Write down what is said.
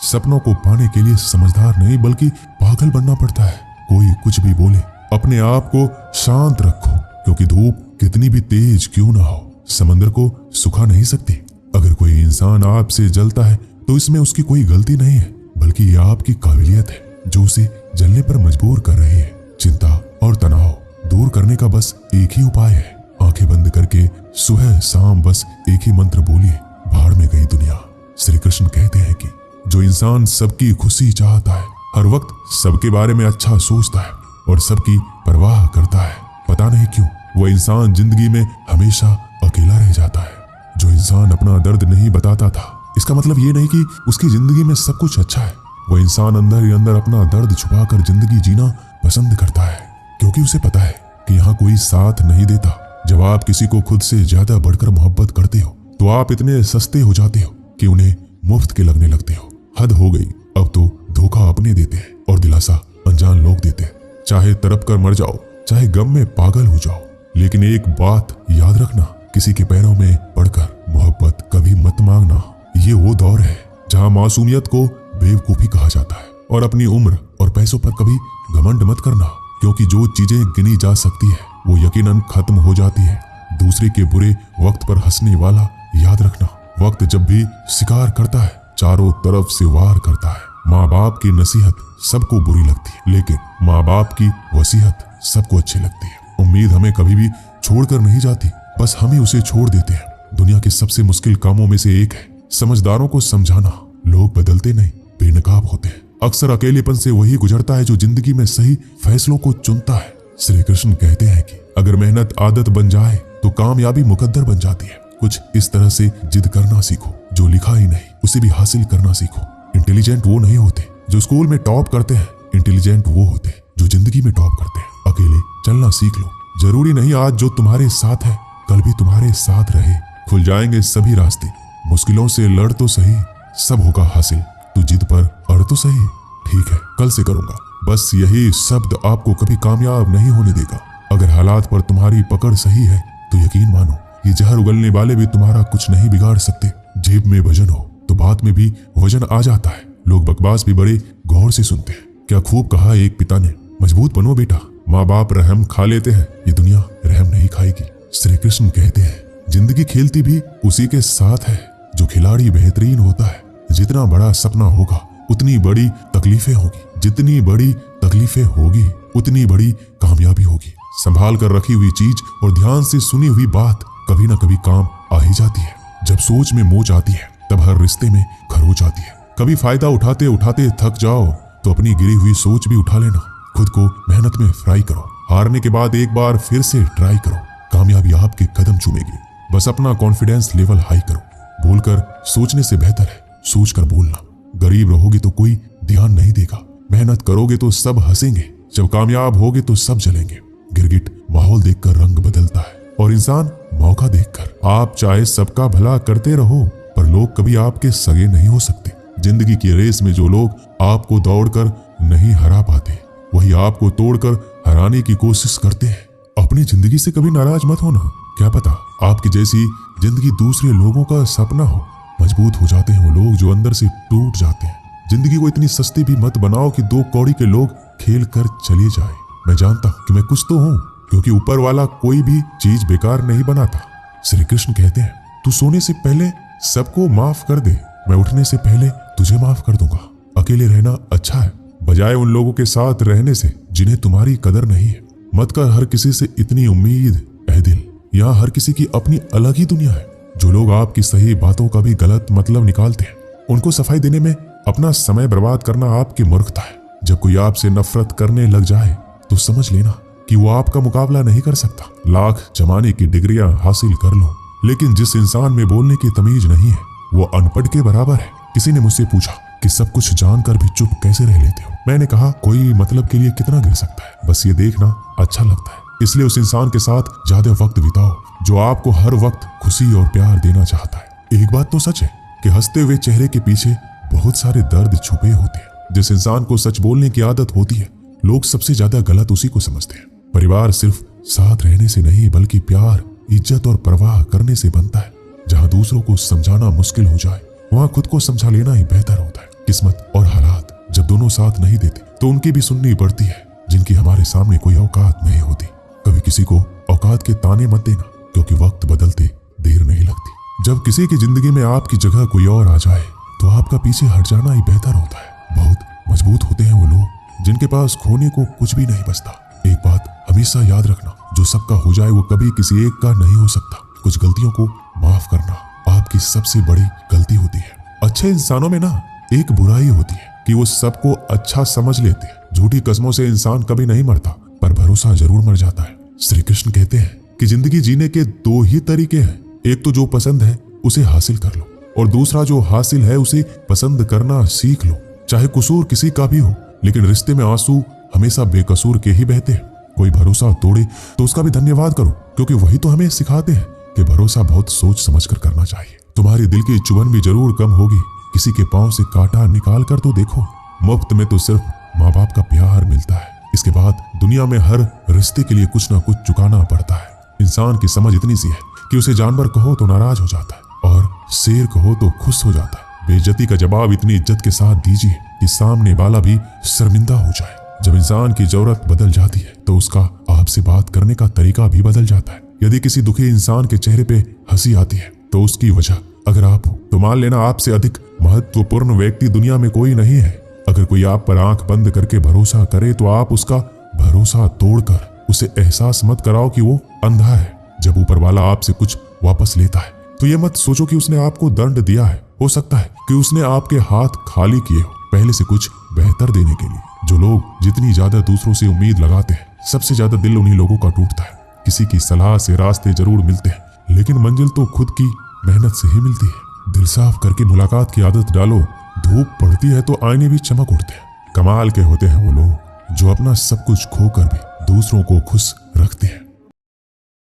सपनों को पाने के लिए समझदार नहीं बल्कि पागल बनना पड़ता है। कोई कुछ भी बोले, अपने आप को शांत रखो, क्योंकि धूप कितनी भी तेज क्यों ना हो समंदर को सुखा नहीं सकती। अगर कोई इंसान आपसे जलता है तो इसमें उसकी कोई गलती नहीं है, बल्कि ये आपकी काबिलियत है जो उसे जलने पर मजबूर कर रही है। चिंता और तनाव दूर करने का बस एक ही उपाय है, आंखें बंद करके सुबह शाम बस एक ही मंत्र बोलिए, भाड़ में गई दुनिया। श्री कृष्ण कहते हैं कि जो इंसान सबकी खुशी चाहता है, हर वक्त सबके बारे में अच्छा सोचता है और सबकी परवाह करता है, पता नहीं क्यों वो इंसान जिंदगी में हमेशा अकेला रह जाता है। जो इंसान अपना दर्द नहीं बताता था, इसका मतलब ये नहीं कि उसकी जिंदगी में सब कुछ अच्छा है। वो इंसान अंदर ही अंदर अपना दर्द छुपाकर जिंदगी जीना पसंद करता है, क्योंकि उसे पता है कि यहाँ कोई साथ नहीं देता। जब आप किसी को खुद से ज्यादा बढ़कर मोहब्बत करते हो तो आप इतने सस्ते हो जाते हो कि उन्हें मुफ्त के लगने लगते हो। हद हो गई, अब तो धोखा अपने देते हैं और दिलासा अनजान लोग देते हैं। चाहे तड़प कर मर जाओ, चाहे गम में पागल हो जाओ, लेकिन एक बात याद रखना, किसी के पैरों में पड़कर मोहब्बत कभी मत मांगना। ये वो दौर है जहाँ मासूमियत को बेवकूफी कहा जाता है और अपनी उम्र और पैसों पर कभी घमंड मत करना, क्योंकि जो चीजें गिनी जा सकती है वो यकीनन खत्म हो जाती है। दूसरे के बुरे वक्त पर हंसने वाला याद रखना, वक्त जब भी शिकार करता है चारों तरफ से वार करता है। माँ बाप की नसीहत सबको बुरी लगती है, लेकिन माँ बाप की वसीयत सबको अच्छी लगती है। उम्मीद हमें कभी भी छोड़कर नहीं जाती, बस हम ही उसे छोड़ देते हैं। दुनिया के सबसे मुश्किल कामों में से एक है समझदारों को समझाना। लोग बदलते नहीं, बेनकाब होते हैं। अक्सर अकेलेपन से वही गुजरता है जो जिंदगी में सही फैसलों को चुनता है। श्री कृष्ण कहते हैं कि अगर मेहनत आदत बन जाए तो कामयाबी मुकद्दर बन जाती है। कुछ इस तरह से जिद करना सीखो, जो लिखा ही नहीं उसे भी हासिल करना सीखो। इंटेलिजेंट वो नहीं होते जो स्कूल में टॉप करते हैं, इंटेलिजेंट वो होते जो जिंदगी में टॉप करते हैं। अकेले चलना सीख लो, जरूरी नहीं आज जो तुम्हारे साथ है कल भी तुम्हारे साथ रहे। खुल जाएंगे सभी रास्ते, मुश्किलों से लड़ तो सही, सब होगा हासिल। तू जिद पर अड़ तो सही, ठीक है कल से करूंगा, बस यही शब्द आपको कभी कामयाब नहीं होने देगा। अगर हालात पर तुम्हारी पकड़ सही है तो यकीन मानो ये जहर उगलने वाले भी तुम्हारा कुछ नहीं बिगाड़ सकते। जेब में वजन हो तो बात में भी वजन आ जाता है। लोग बकवास भी बड़े गौर से सुनते हैं। क्या खूब कहा एक पिता ने, मजबूत बनो बेटा, माँ बाप रहम खा लेते हैं, ये दुनिया रहम नहीं खाएगी। श्री कृष्ण कहते हैं जिंदगी खेलती भी उसी के साथ है जो खिलाड़ी बेहतरीन होता है। जितना बड़ा सपना होगा उतनी बड़ी तकलीफें होगी, जितनी बड़ी तकलीफें होगी उतनी बड़ी कामयाबी होगी। संभाल कर रखी हुई चीज और ध्यान से सुनी हुई बात कभी ना कभी काम आ ही जाती है। जब सोच में मोच आती है तब हर रिश्ते में खरोच आती है। कभी फायदा उठाते उठाते थक जाओ तो अपनी गिरी हुई सोच भी उठा लेना। खुद को मेहनत में फ्राई करो, हारने के बाद एक बार फिर से ट्राई करो, कामयाबी आपके कदम चूमेगी। बस अपना कॉन्फिडेंस लेवल हाई करो। बोलकर सोचने से बेहतर है सोचकर बोलना। गरीब रहोगे तो कोई ध्यान नहीं देगा, मेहनत करोगे तो सब हंसेंगे, जब कामयाब होगे तो सब जलेंगे। गिरगिट माहौल देखकर रंग बदलता है और इंसान मौका देखकर। आप चाहे सबका भला करते रहो पर लोग कभी आपके सगे नहीं हो सकते। जिंदगी की रेस में जो लोग आपको दौड़कर नहीं हरा पाते वही आपको तोड़कर हराने की कोशिश करते हैं। अपनी जिंदगी से कभी नाराज मत होना, क्या पता आपकी जैसी जिंदगी दूसरे लोगों का सपना हो। मजबूत हो जाते हैं वो लोग जो अंदर से टूट जाते हैं। जिंदगी को इतनी सस्ती भी मत बनाओ कि दो कौड़ी के लोग खेल कर चले जाए। मैं जानता हूँ कि मैं कुछ तो हूँ, क्योंकि ऊपर वाला कोई भी चीज बेकार नहीं बनाता। श्री कृष्ण कहते हैं तू सोने से पहले सबको माफ कर दे, मैं उठने से पहले तुझे माफ कर दूंगा। अकेले रहना अच्छा है बजाय उन लोगों के साथ रहने से जिन्हें तुम्हारी कदर नहीं है। मत कर हर किसी से इतनी उम्मीद ऐ दिल, यहाँ हर किसी की अपनी अलग ही दुनिया है। जो लोग आपकी सही बातों का भी गलत मतलब निकालते हैं उनको सफाई देने में अपना समय बर्बाद करना आपकी मूर्खता है। जब कोई आपसे नफरत करने लग जाए तो समझ लेना कि वो आपका मुकाबला नहीं कर सकता। लाख जमाने की डिग्रियां हासिल कर लो, लेकिन जिस इंसान में बोलने की तमीज नहीं है वो अनपढ़ के बराबर है। किसी ने मुझसे पूछा कि सब कुछ जानकर भी चुप कैसे रह लेते हो। मैंने कहा कोई मतलब के लिए कितना गिर सकता है, बस ये देखना अच्छा लगता है। इसलिए उस इंसान के साथ ज्यादा वक्त बिताओ जो आपको हर वक्त खुशी और प्यार देना चाहता है। एक बात तो सच है कि हंसते हुए चेहरे के पीछे बहुत सारे दर्द छुपे होते हैं। जिस इंसान को सच बोलने की आदत होती है लोग सबसे ज्यादा गलत उसी को समझते हैं। परिवार सिर्फ साथ रहने से नहीं बल्कि प्यार, इज्जत और परवाह करने से बनता है। जहाँ दूसरों को समझाना मुश्किल हो जाए वहाँ खुद को समझा लेना ही बेहतर होता है। किस्मत और हालात जब दोनों साथ नहीं देते तो उनकी भी सुननी पड़ती है, जिनकी हमारे सामने कोई औकात नहीं होती। कभी किसी को औकात के ताने मत देना, क्योंकि वक्त बदलते देर नहीं लगती। जब किसी की जिंदगी में आपकी जगह कोई और आ जाए तो आपका पीछे हट जाना ही बेहतर होता है। बहुत मजबूत होते हैं वो लोग जिनके पास खोने को कुछ भी नहीं बचता। एक बात हमेशा याद रखना, जो सबका हो जाए वो कभी किसी एक का नहीं हो सकता। कुछ गलतियों को माफ करना आपकी सबसे बड़ी गलती होती है। अच्छे इंसानों में ना एक बुराई होती है कि वो सबको अच्छा समझ लेते हैं। झूठी कस्मों से इंसान कभी नहीं मरता, पर भरोसा जरूर मर जाता है। श्री कृष्ण कहते हैं कि जिंदगी जीने के दो ही तरीके हैं, एक तो जो पसंद है उसे हासिल कर लो, और दूसरा जो हासिल है उसे पसंद करना सीख लो। चाहे कसूर किसी का भी हो, लेकिन रिश्ते में आंसू हमेशा बेकसूर के ही बहते हैं। कोई भरोसा तोड़े तो उसका भी धन्यवाद करो, क्योंकि वही तो हमें सिखाते हैं कि भरोसा बहुत सोच समझ कर करना चाहिए। तुम्हारे दिल की चुभन भी जरूर कम होगी। किसी के पांव से कांटा निकाल कर तो देखो। मुफ्त में तो सिर्फ माँ बाप का प्यार मिलता है, इसके बाद दुनिया में हर रिश्ते के लिए कुछ ना कुछ चुकाना पड़ता है। इंसान की समझ इतनी सी है कि उसे जानवर कहो तो नाराज हो जाता है और शेर कहो तो खुश हो जाता है। बेइज्जती का जवाब इतनी इज्जत के साथ दीजिए कि सामने वाला भी शर्मिंदा हो जाए। जब इंसान की जरूरत बदल जाती है तो उसका आपसे बात करने का तरीका भी बदल जाता है। यदि किसी दुखी इंसान के चेहरे पे हंसी आती है तो उसकी वजह अगर आप हो तो मान लेना आपसे अधिक महत्वपूर्ण व्यक्ति दुनिया में कोई नहीं है। अगर कोई आप पर आंख बंद करके भरोसा करे तो आप उसका भरोसा तोड़कर उसे एहसास मत कराओ कि वो अंधा है। जब ऊपर वाला आपसे कुछ वापस लेता है तो ये मत सोचो कि उसने आपको दंड दिया है। हो सकता है कि उसने आपके हाथ खाली किए हो पहले से कुछ बेहतर देने के लिए। जो लोग जितनी ज्यादा दूसरों से उम्मीद लगाते हैं, सबसे ज्यादा दिल उन्हीं लोगों का टूटता है। किसी की सलाह से रास्ते जरूर मिलते हैं, लेकिन मंजिल तो खुद की मेहनत से ही मिलती है। दिल साफ करके मुलाकात की आदत डालो। धूप पड़ती है तो आईने भी चमक उठते हैं। कमाल के होते हैं वो लोग जो अपना सब कुछ खोकर भी दूसरों को खुश रखते हैं।